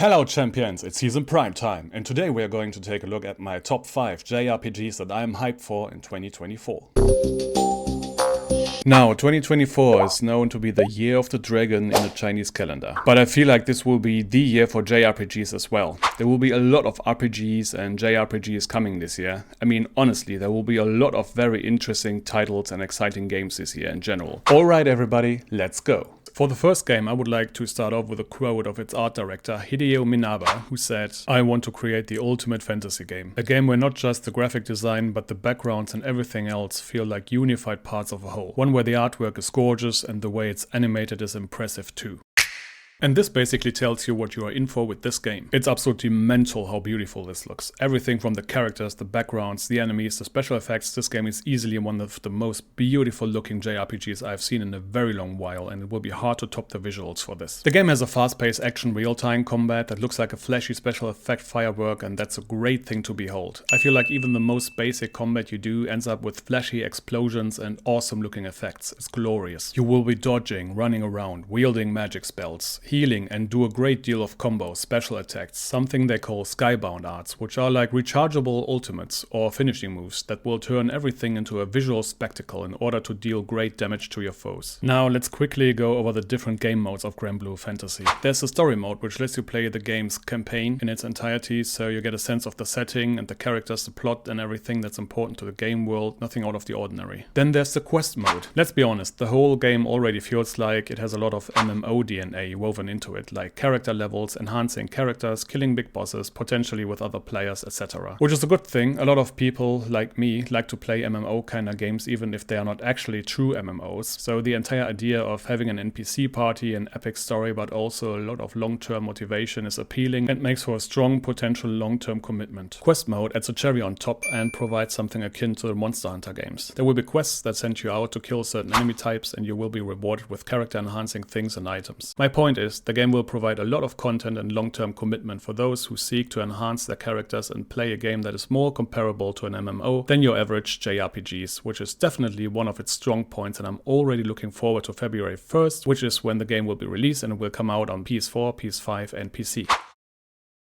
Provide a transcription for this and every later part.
Hello champions, it's season prime time, and today we are going to take a look at my top 5 JRPGs that I am hyped for in 2024. Now, 2024 is known to be the year of the dragon in the Chinese calendar, but I feel like this will be the year for JRPGs as well. There will be a lot of RPGs and JRPGs coming this year. I mean, honestly, there will be a lot of very interesting titles and exciting games this year in general. Alright everybody, let's go! For the first game, I would like to start off with a quote of its art director, Hideo Minabe, who said, "I want to create the ultimate fantasy game. A game where not just the graphic design, but the backgrounds and everything else feel like unified parts of a whole. One where the artwork is gorgeous and the way it's animated is impressive too." And this basically tells you what you are in for with this game. It's absolutely mental how beautiful this looks. Everything from the characters, the backgrounds, the enemies, the special effects. This game is easily one of the most beautiful looking JRPGs I've seen in a very long while, and it will be hard to top the visuals for this. The game has a fast-paced action real-time combat that looks like a flashy special effect firework, and that's a great thing to behold. I feel like even the most basic combat you do ends up with flashy explosions and awesome looking effects. It's glorious. You will be dodging, running around, wielding magic spells, healing, and do a great deal of combos, special attacks, something they call skybound arts, which are like rechargeable ultimates or finishing moves that will turn everything into a visual spectacle in order to deal great damage to your foes. Now let's quickly go over the different game modes of Granblue Fantasy. There's the story mode, which lets you play the game's campaign in its entirety, so you get a sense of the setting and the characters, the plot and everything that's important to the game world, nothing out of the ordinary. Then there's the quest mode. Let's be honest, the whole game already feels like it has a lot of MMO DNA woven into it, like character levels, enhancing characters, killing big bosses, potentially with other players, etc. Which is a good thing. A lot of people, like me, like to play MMO kind of games even if they are not actually true MMOs. So the entire idea of having an NPC party, an epic story, but also a lot of long-term motivation is appealing and makes for a strong potential long-term commitment. Quest mode adds a cherry on top and provides something akin to the Monster Hunter games. There will be quests that send you out to kill certain enemy types, and you will be rewarded with character enhancing things and items. My point is, the game will provide a lot of content and long-term commitment for those who seek to enhance their characters and play a game that is more comparable to an MMO than your average JRPGs, which is definitely one of its strong points, and I'm already looking forward to February 1st, which is when the game will be released and it will come out on PS4, PS5 and PC.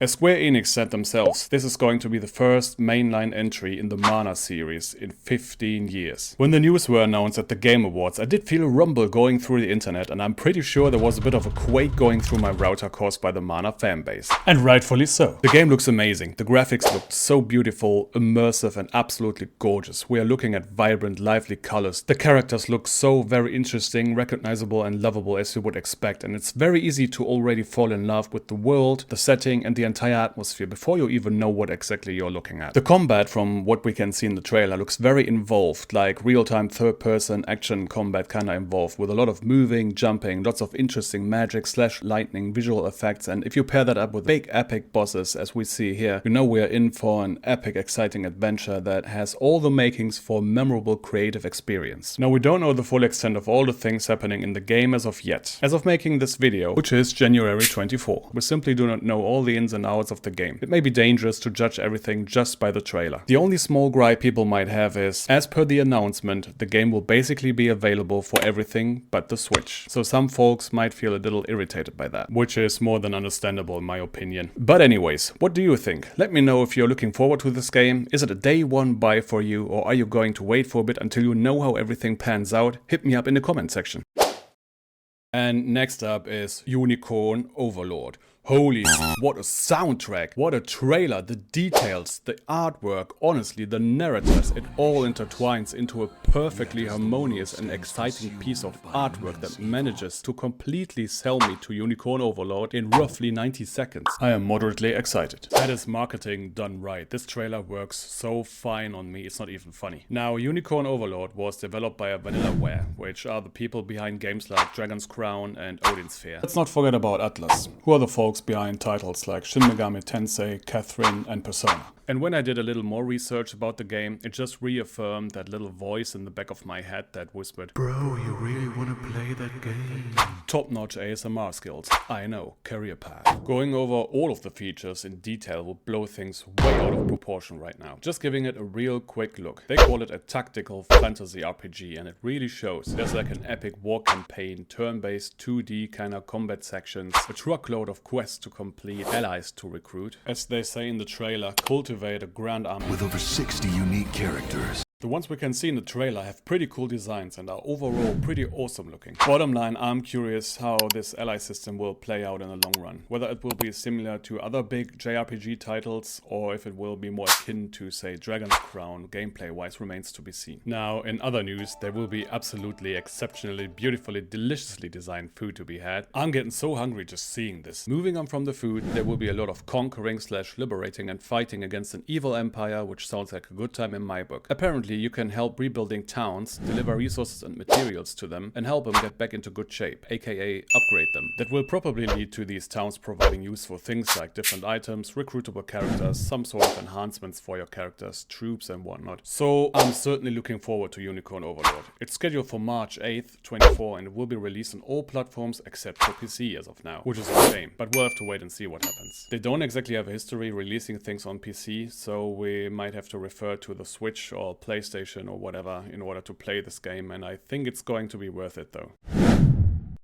As Square Enix said themselves, this is going to be the first mainline entry in the Mana series in 15 years. When the news were announced at the Game Awards, I did feel a rumble going through the internet, and I'm pretty sure there was a bit of a quake going through my router caused by the Mana fanbase. And rightfully so. The game looks amazing, the graphics looked so beautiful, immersive and absolutely gorgeous. We are looking at vibrant, lively colors. The characters look so very interesting, recognizable and lovable as you would expect, and it's very easy to already fall in love with the world, the setting and the entire atmosphere before you even know what exactly you're looking at. The combat, from what we can see in the trailer, looks very involved, like real-time third-person action combat kinda involved, with a lot of moving, jumping, lots of interesting magic / lightning visual effects, and if you pair that up with big epic bosses as we see here, you know we are in for an epic exciting adventure that has all the makings for a memorable creative experience. Now we don't know the full extent of all the things happening in the game as of yet. As of making this video, which is January 24, we simply do not know all the ins and outs of the game. It may be dangerous to judge everything just by the trailer. The only small gripe people might have is, as per the announcement, the game will basically be available for everything but the Switch. So some folks might feel a little irritated by that, which is more than understandable in my opinion. But anyways, what do you think? Let me know if you're looking forward to this game. Is it a day one buy for you, or are you going to wait for a bit until you know how everything pans out? Hit me up in the comment section. And next up is Unicorn Overlord. Holy, what a soundtrack, what a trailer, the details, the artwork, honestly, the narratives, it all intertwines into a perfectly harmonious and exciting piece of artwork that manages to completely sell me to Unicorn Overlord in roughly 90 seconds. I am moderately excited. That is marketing done right. This trailer works so fine on me, it's not even funny. Now, Unicorn Overlord was developed by Vanillaware, which are the people behind games like Dragon's Crown and Odin's Sphere. Let's not forget about Atlas, who are the folks behind titles like Shin Megami Tensei, Catherine and Persona. And when I did a little more research about the game, it just reaffirmed that little voice in the back of my head that whispered, "Bro, you really wanna play that game?" Top-notch ASMR skills, I know, career path. Going over all of the features in detail will blow things way out of proportion right now. Just giving it a real quick look. They call it a tactical fantasy RPG, and it really shows. There's like an epic war campaign, turn-based 2D kind of combat sections, a truckload of quests quest to complete, allies to recruit. As they say in the trailer, cultivate a grand army. With over 60 unique characters. The ones we can see in the trailer have pretty cool designs and are overall pretty awesome looking. Bottom line, I'm curious how this ally system will play out in the long run. Whether it will be similar to other big JRPG titles or if it will be more akin to, say, Dragon's Crown gameplay-wise remains to be seen. Now, in other news, there will be absolutely exceptionally, beautifully, deliciously designed food to be had. I'm getting so hungry just seeing this. Moving on from the food, there will be a lot of conquering / liberating and fighting against an evil empire, which sounds like a good time in my book. Apparently, you can help rebuilding towns, deliver resources and materials to them, and help them get back into good shape, aka upgrade them. That will probably lead to these towns providing useful things like different items, recruitable characters, some sort of enhancements for your characters, troops and whatnot. So I'm certainly looking forward to Unicorn Overlord. It's scheduled for March 8th, 24, and it will be released on all platforms except for PC as of now, which is a shame, but we'll have to wait and see what happens. They don't exactly have a history releasing things on PC, so we might have to refer to the Switch or PlayStation or whatever in order to play this game, and I think it's going to be worth it though.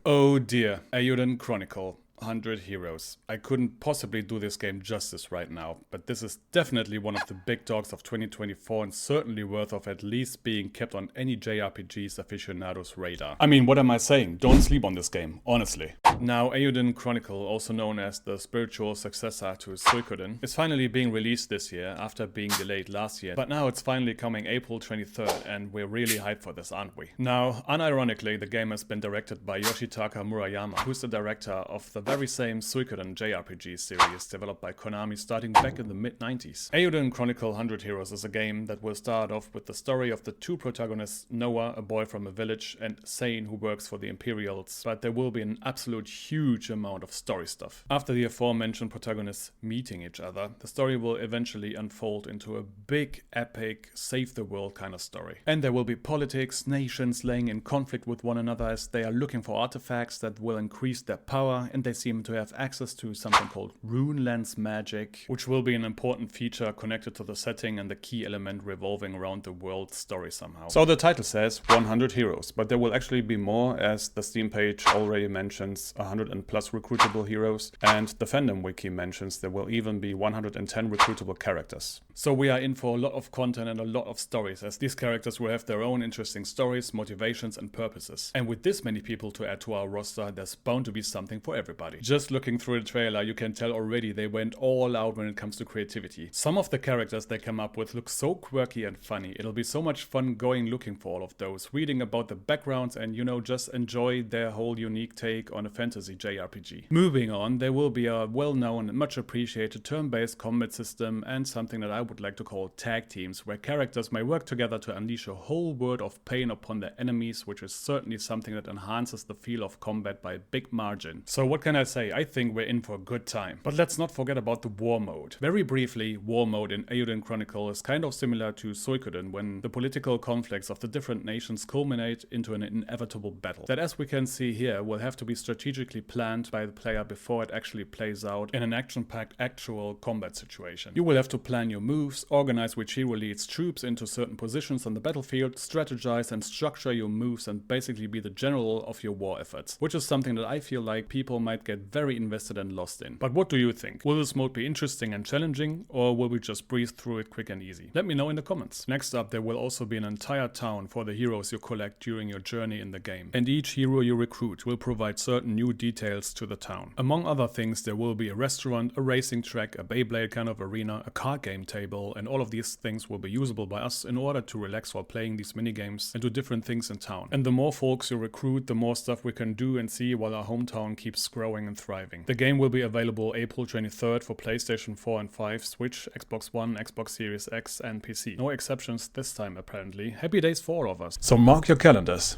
Oh dear, Eiyuden Chronicle. 100 Heroes. I couldn't possibly do this game justice right now, but this is definitely one of the big dogs of 2024 and certainly worth of at least being kept on any JRPG's aficionado's radar. I mean, what am I saying? Don't sleep on this game, honestly. Now, Eiyuden Chronicle, also known as the spiritual successor to Suikoden, is finally being released this year after being delayed last year, but now it's finally coming April 23rd and we're really hyped for this, aren't we? Now, unironically, the game has been directed by Yoshitaka Murayama, who's the director of the very same Suikoden JRPG series developed by Konami starting back in the mid-90s. Eiyuden Chronicle 100 Heroes is a game that will start off with the story of the two protagonists, Noah, a boy from a village, and Sane, who works for the Imperials, but there will be an absolute huge amount of story stuff. After the aforementioned protagonists meeting each other, the story will eventually unfold into a big, epic, save the world kind of story. And there will be politics, nations laying in conflict with one another as they are looking for artifacts that will increase their power, and they seem to have access to something called rune lens magic, which will be an important feature connected to the setting and the key element revolving around the world story somehow. So the title says 100 heroes, but there will actually be more, as the Steam page already mentions 100 and plus recruitable heroes, and the fandom wiki mentions there will even be 110 recruitable characters. So we are in for a lot of content and a lot of stories, as these characters will have their own interesting stories, motivations and purposes. And with this many people to add to our roster, there's bound to be something for everybody. Just looking through the trailer, you can tell already they went all out when it comes to creativity. Some of the characters they come up with look so quirky and funny. It'll be so much fun going looking for all of those, reading about the backgrounds and, you know, just enjoy their whole unique take on a fantasy JRPG. Moving on, there will be a well-known and much appreciated turn-based combat system and something that I would like to call tag teams, where characters may work together to unleash a whole world of pain upon their enemies, which is certainly something that enhances the feel of combat by a big margin. So what can I say? I think we're in for a good time. But let's not forget about the war mode. Very briefly, war mode in Eiyuden Chronicle is kind of similar to Suikoden, when the political conflicts of the different nations culminate into an inevitable battle. That, as we can see here, will have to be strategically planned by the player before it actually plays out in an action-packed actual combat situation. You will have to plan your moves, organize which hero leads troops into certain positions on the battlefield, strategize and structure your moves, and basically be the general of your war efforts, which is something that I feel like people might get very invested and lost in. But what do you think? Will this mode be interesting and challenging, or will we just breeze through it quick and easy? Let me know in the comments. Next up, there will also be an entire town for the heroes you collect during your journey in the game, and each hero you recruit will provide certain new details to the town. Among other things, there will be a restaurant, a racing track, a Beyblade kind of arena, a card game table, and all of these things will be usable by us in order to relax while playing these minigames and do different things in town. And the more folks you recruit, the more stuff we can do and see while our hometown keeps growing and thriving. The game will be available April 23rd for PlayStation 4 and 5, Switch, Xbox One, Xbox Series X and PC. No exceptions this time apparently. Happy days for all of us. So mark your calendars.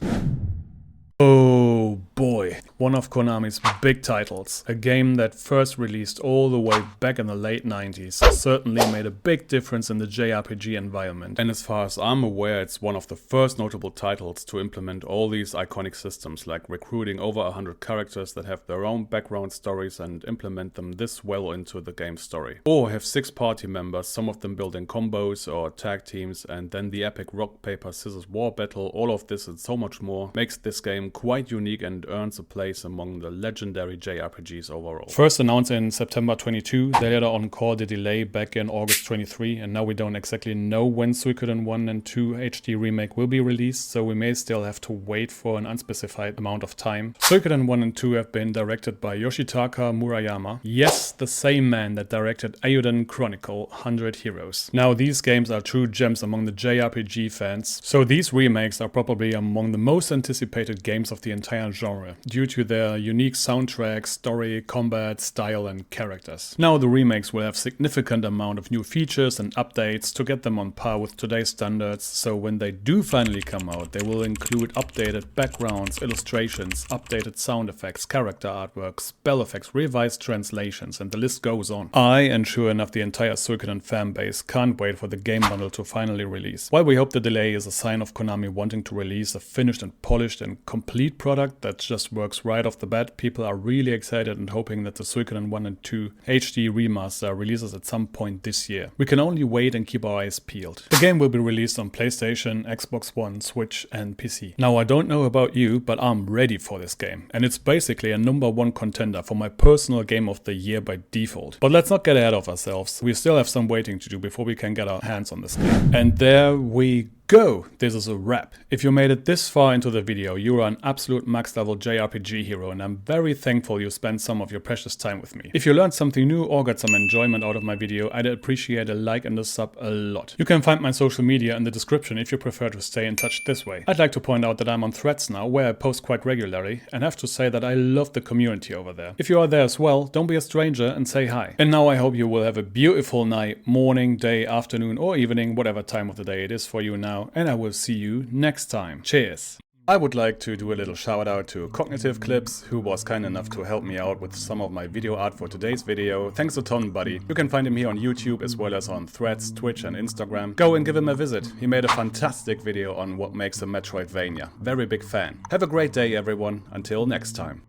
Oh boy, one of Konami's big titles. A game that first released all the way back in the late 90s, certainly made a big difference in the JRPG environment. And as far as I'm aware, it's one of the first notable titles to implement all these iconic systems, like recruiting over 100 characters that have their own background stories and implement them this well into the game's story. Or have 6 party members, some of them building combos or tag teams, and then the epic rock, paper, scissors war battle. All of this and so much more makes this game quite unique and earns a place among the legendary JRPGs overall. First announced in September 22, they later on called a delay back in August 23, and now we don't exactly know when Suikoden 1 and 2 HD Remake will be released, so we may still have to wait for an unspecified amount of time. Suikoden 1 and 2 have been directed by Yoshitaka Murayama. Yes, the same man that directed Eiyuden Chronicle 100 Heroes. Now these games are true gems among the JRPG fans, so these remakes are probably among the most anticipated games of the entire genre, due to their unique soundtrack, story, combat, style and characters. Now the remakes will have significant amount of new features and updates to get them on par with today's standards, so when they do finally come out, they will include updated backgrounds, illustrations, updated sound effects, character artwork, spell effects, revised translations, and the list goes on. I, and sure enough the entire Suikoden fanbase, can't wait for the game bundle to finally release. While we hope the delay is a sign of Konami wanting to release a finished and polished and complete product that just works right off the bat, people are really excited and hoping that the Suikoden 1 and 2 HD remaster releases at some point this year. We can only wait and keep our eyes peeled. The game will be released on PlayStation, Xbox One, Switch and PC. Now I don't know about you, but I'm ready for this game, and it's basically a #1 contender for my personal game of the year by default. But let's not get ahead of ourselves, we still have some waiting to do before we can get our hands on this game. And there we go! This is a wrap. If you made it this far into the video, you are an absolute max level JRPG hero, and I'm very thankful you spent some of your precious time with me. If you learned something new or got some enjoyment out of my video, I'd appreciate a like and a sub a lot. You can find my social media in the description if you prefer to stay in touch this way. I'd like to point out that I'm on Threads now, where I post quite regularly, and have to say that I love the community over there. If you are there as well, don't be a stranger and say hi. And now I hope you will have a beautiful night, morning, day, afternoon or evening, whatever time of the day it is for you now, and I will see you next time. Cheers! I would like to do a little shout out to Cognitive Clips, who was kind enough to help me out with some of my video art for today's video. Thanks a ton, buddy. You can find him here on YouTube as well as on Threads, Twitch and Instagram. Go and give him a visit. He made a fantastic video on what makes a Metroidvania. Very big fan. Have a great day everyone. Until next time.